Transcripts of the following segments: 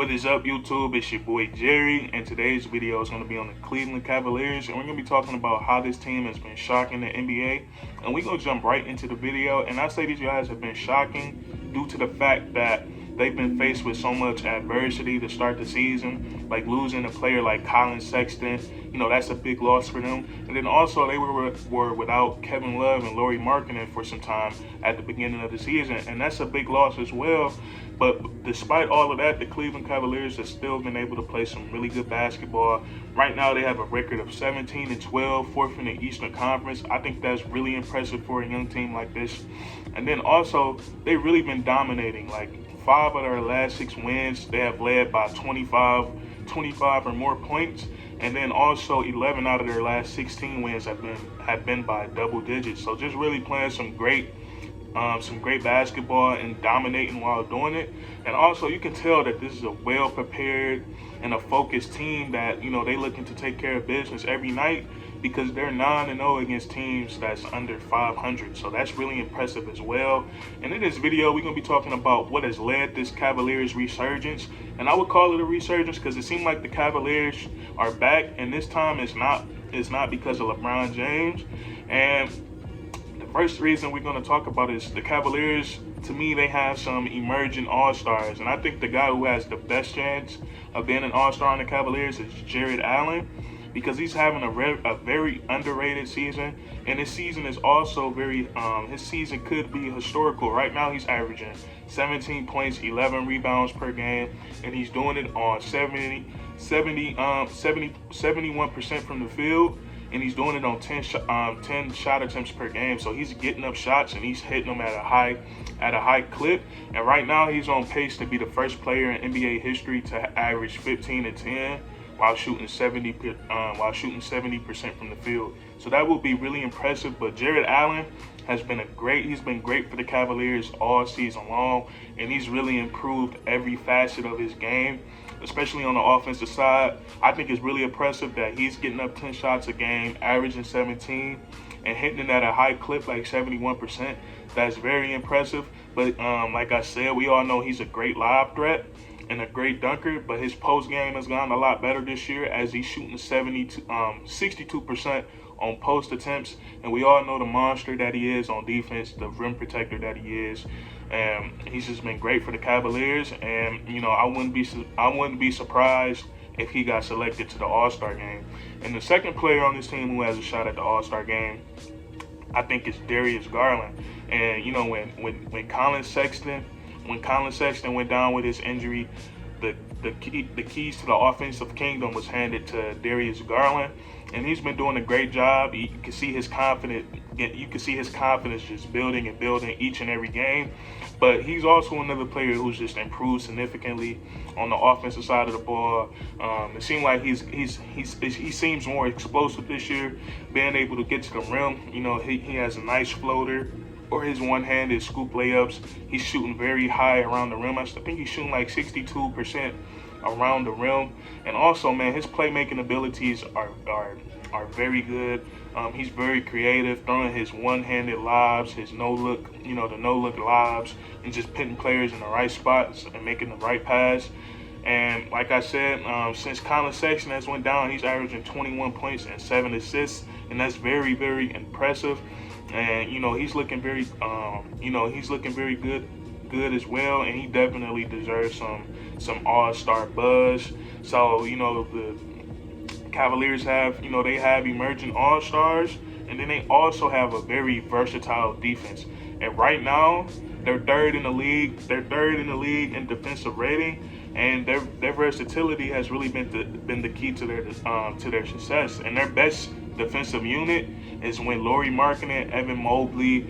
What is up, YouTube? It's your boy Jerry, and today's video is going to be on the Cleveland Cavaliers, and we're going to be talking about how this team has been shocking the NBA. And we're going to jump right into the video. And I say these guys have been shocking due to the fact that they've been faced with so much adversity to start the season, like losing a player like Colin Sexton. That's a big loss for them. And then also they were without Kevin Love and Lauri Markkanen for some time at the beginning of the season, and that's a big loss as well. But despite all of that, the Cleveland Cavaliers have still been able to play some really good basketball. Right now, they have a record of 17-12, fourth in the Eastern Conference. I think that's really impressive for a young team like this. And then also, they've really been dominating. Like 5 of their last 6 wins, they have led by 25 or more points. And then also 11 out of their last 16 wins have been by double digits. So just really playing some great basketball and dominating while doing it. And also you can tell that this is a well prepared and a focused team that, they looking to take care of business every night, because they're 9-0 against teams that's under 500. So that's really impressive as well. And in this video, we're going to be talking about what has led this Cavaliers resurgence. And I would call it a resurgence because it seemed like the Cavaliers are back, and this time it's not because of LeBron James. And first reason we're going to talk about is the Cavaliers. To me, they have some emerging all-stars, and I think the guy who has the best chance of being an all-star on the Cavaliers is Jared Allen, because he's having a very underrated season, and his season is also his season could be historical. Right now, he's averaging 17 points, 11 rebounds per game, and he's doing it on 71% from the field. And he's doing it on 10 shot attempts per game. So he's getting up shots and he's hitting them at a high clip. And right now he's on pace to be the first player in NBA history to average 15 and 10 while shooting 70% from the field. So that will be really impressive. But Jared Allen he's been great for the Cavaliers all season long, and he's really improved every facet of his game, especially on the offensive side. I think it's really impressive that he's getting up 10 shots a game, averaging 17, and hitting it at a high clip like 71%. That's very impressive. But like I said, we all know he's a great lob threat and a great dunker, but his post game has gone a lot better this year as he's shooting 62% on post attempts, and we all know the monster that he is on defense, the rim protector that he is. And he's just been great for the Cavaliers, and I wouldn't be surprised if he got selected to the All-Star game. And the second player on this team who has a shot at the All-Star game, I think, is Darius Garland. And when Colin Sexton went down with his injury, the keys to the offensive kingdom was handed to Darius Garland, and he's been doing a great job. You can see his confidence just building each and every game. But he's also another player who's just improved significantly on the offensive side of the ball. It seems like he seems more explosive this year, being able to get to the rim. He has a nice floater, or his one-handed scoop layups. He's shooting very high around the rim. I think he's shooting like 62% around the rim. And also, man, his playmaking abilities are very good. He's very creative, throwing his one-handed lobs, his no-look lobs, and just putting players in the right spots and making the right pass. And like I said, since Colin Sexton has went down, he's averaging 21 points and 7 assists, and that's very, very impressive. And he's looking very good as well, and he definitely deserves some all-star buzz. So the Cavaliers have emerging all-stars, and then they also have a very versatile defense. And right now they're third in the league in defensive rating, and their versatility has really been the key to their success. And their best defensive unit is when Lauri Markkanen, Evan Mobley,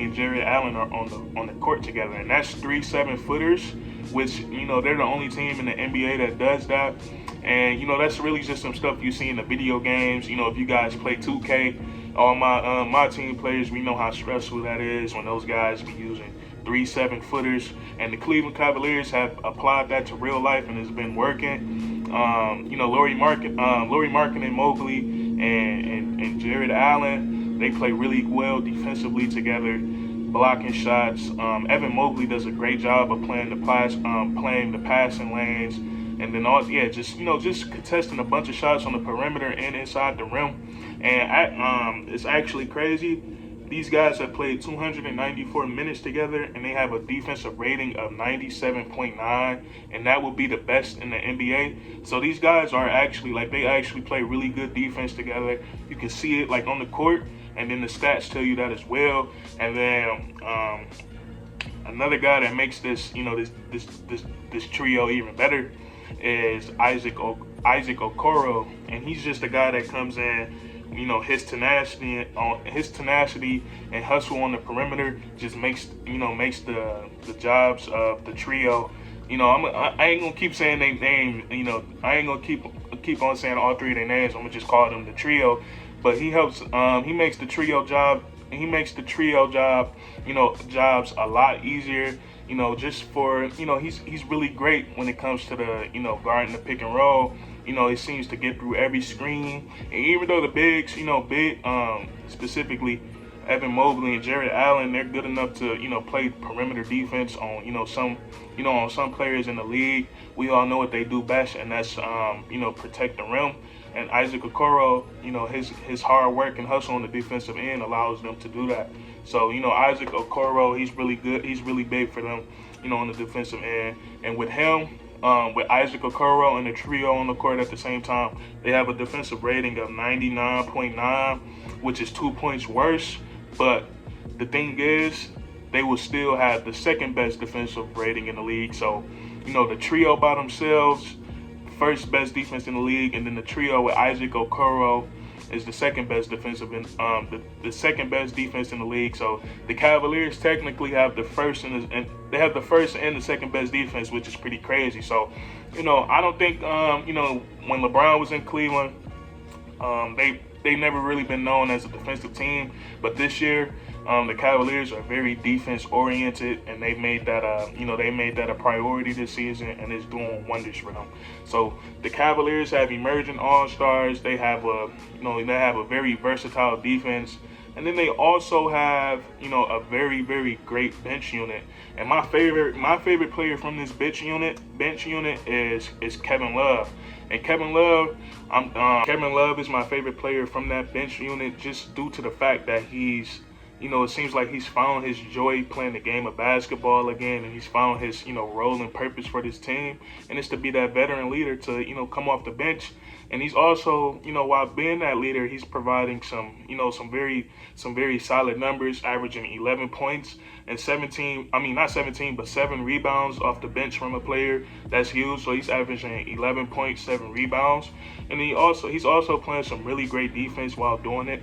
and Jared Allen are on the court together, and that's 3 7-footers, which they're the only team in the NBA that does that. And that's really just some stuff you see in the video games. If you guys play 2K, all my team players, we know how stressful that is when those guys be using 3 7-footers, and the Cleveland Cavaliers have applied that to real life, and it's been working. Lauri Markkanen, Mobley, and Jared Allen, they play really well defensively together. blocking shots. Evan Mobley does a great job of playing the passing lanes, and then just contesting a bunch of shots on the perimeter and inside the rim. And it's actually crazy. These guys have played 294 minutes together, and they have a defensive rating of 97.9, and that would be the best in the NBA. So these guys are actually, they actually play really good defense together. You can see it, on the court, and then the stats tell you that as well. And then another guy that makes this trio even better is Isaac Okoro, and he's just a guy that comes in. His tenacity and hustle on the perimeter just makes the jobs of the trio. I ain't gonna keep saying their name. I ain't gonna keep on saying all three of their names. I'm gonna just call them the trio. But he helps. He makes the trio job. Jobs a lot easier. Just for he's really great when it comes to the guarding the pick and roll. He seems to get through every screen. And even though the bigs, specifically Evan Mobley and Jared Allen, they're good enough to, play perimeter defense on, some players in the league. We all know what they do best, and that's, protect the rim. And Isaac Okoro, his hard work and hustle on the defensive end allows them to do that. So, Isaac Okoro, he's really good. He's really big for them, on the defensive end. And with him, with Isaac Okoro and the trio on the court at the same time, they have a defensive rating of 99.9, which is 2 points worse. But the thing is, they will still have the second best defensive rating in the league. So, the trio by themselves, first best defense in the league, and then the trio with Isaac Okoro is the second best defensive in the second best defense in the league. So the Cavaliers technically have the first and the second best defense, which is pretty crazy. So, I don't think when LeBron was in Cleveland, they never really been known as a defensive team, but this year the Cavaliers are very defense oriented, and they made that a priority this season, and it's doing wonders for them. So the Cavaliers have emerging all-stars. They have a very versatile defense, and then they also have a very, very great bench unit. And my favorite player from this bench unit is Kevin Love. And Kevin Love is my favorite player from that bench unit, just due to the fact that he's, it seems like he's found his joy playing the game of basketball again, and he's found his, role and purpose for this team, and it's to be that veteran leader to, come off the bench. And he's also, while being that leader, he's providing some very solid numbers, averaging 11 points and 7 rebounds off the bench from a player. That's huge. So he's averaging 11 points, 7 rebounds. And he's also playing some really great defense while doing it.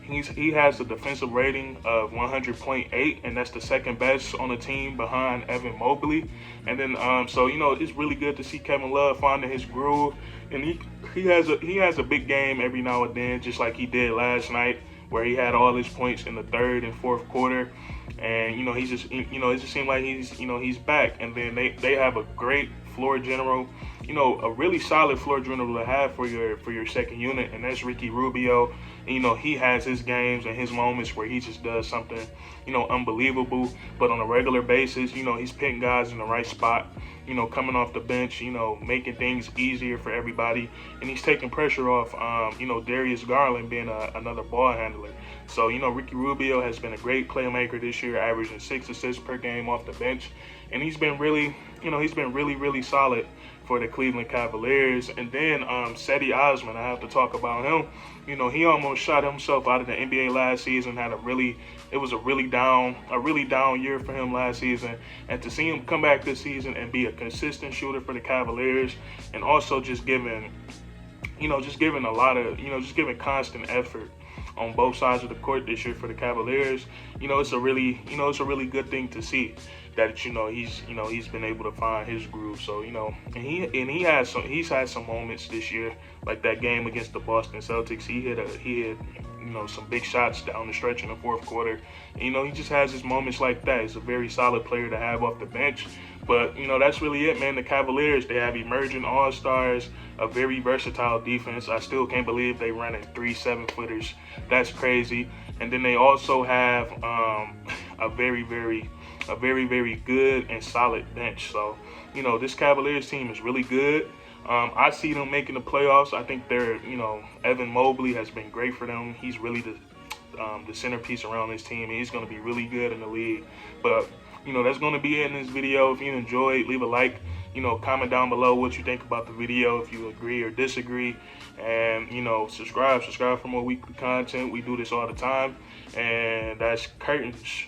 He has a defensive rating of 100.8, and that's the second best on the team behind Evan Mobley. And then, it's really good to see Kevin Love finding his groove. And he has a big game every now and then, just like he did last night, where he had all his points in the third and fourth quarter. And it just seemed like he's back. And then they have a great floor general, a really solid floor general to have for your second unit, and that's Ricky Rubio. And, he has his games and his moments where he just does something, unbelievable. But on a regular basis, he's picking guys in the right spot, coming off the bench, making things easier for everybody. And he's taking pressure off, Darius Garland being another ball handler. So, Ricky Rubio has been a great playmaker this year, averaging 6 assists per game off the bench. And he's been really, really solid for the Cleveland Cavaliers. And then Cedi Osman, I have to talk about him. He almost shot himself out of the NBA last season. It was a really down year for him last season. And to see him come back this season and be a consistent shooter for the Cavaliers, and also just giving constant effort on both sides of the court this year for the Cavaliers, it's a really good thing to see that he's been able to find his groove. So he's had some moments this year, like that game against the Boston Celtics. He hit some big shots down the stretch in the fourth quarter. And, he just has his moments like that. He's a very solid player to have off the bench. But, you know, that's really it, man. The Cavaliers, they have emerging all-stars, a very versatile defense. I still can't believe they run in 3 7-footers. That's crazy. And then they also have a very, very good and solid bench. So, you know, this Cavaliers team is really good. I see them making the playoffs. I think Evan Mobley has been great for them. He's really the centerpiece around this team, and he's going to be really good in the league. But, you know, that's going to be it in this video. If you enjoyed, leave a like. You know, comment down below what you think about the video, if you agree or disagree. And, you know, subscribe for more weekly content. We do this all the time. And that's curtains.